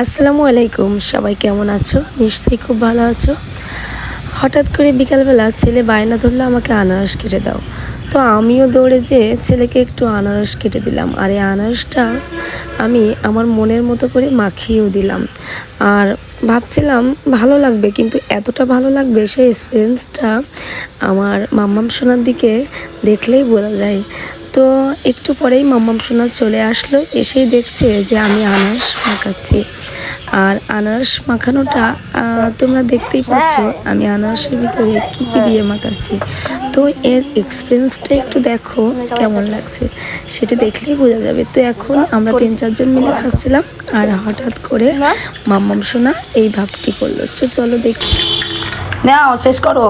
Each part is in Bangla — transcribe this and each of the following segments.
আসসালামু আলাইকুম, সবাই কেমন আছো? নিশ্চয়ই খুব ভালো আছো। হঠাৎ করে বিকালবেলা ছেলে বায়না ধরলো আমাকে আনারস কেটে দাও। তো আমিও দৌড়ে যেয়ে ছেলেকে একটু আনারস কেটে দিলাম, আর এই আনারসটা আমি আমার মনের মতো করে মাখিয়েও দিলাম। আর ভাবছিলাম ভালো লাগবে, কিন্তু এতটা ভালো লাগবে সেই এক্সপিরিয়েন্সটা আমার মাম্মাম সোনার দিকে দেখলেই বোঝা যায়। তো একটু পরেই মাম্মাম সোনা চলে আসলো, এসেই দেখছে যে আমি আনারস মাখাচ্ছি। আর আনারস মাখানোটা তোমরা দেখতেই পাচ্ছ আমি আনারসের ভিতরে কি কি দিয়ে মাখাচ্ছি। তো এর এক্সপিরিয়েন্সটা একটু দেখো কেমন লাগছে, সেটা দেখলেই বোঝা যাবে। তো এখন আমরা 3-4 জন মিলে খাচ্ছিলাম, আর হঠাৎ করে মাম্মাম সোনা এই ভাবটি করলো। চলো দেখি। নাও শেষ করো,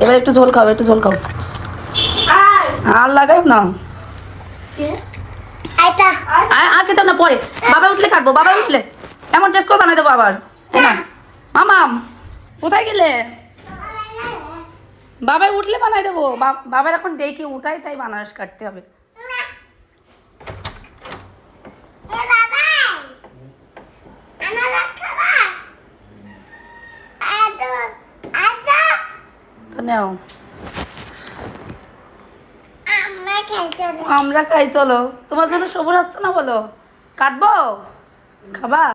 এবার একটু ঝোল খাও, একটু ঝোল খাও। আর লাগাই না, আর খেতাম না, পরে বাবা উঠলে কাটবো। বাবা উঠলে এমন টেস্ট করে বানাই দেবো আবার। না মামাম কোথায় গেলে? বাবাই উঠলে বানাই দেবো। বাবার এখন ডেকে উঠাই, তাই বানারস কাটতে হবে। তো নাও, আমরা খাই। চলো, তোমার জন্য সবুজ আসছে না, বলো কাটবো, খাবা?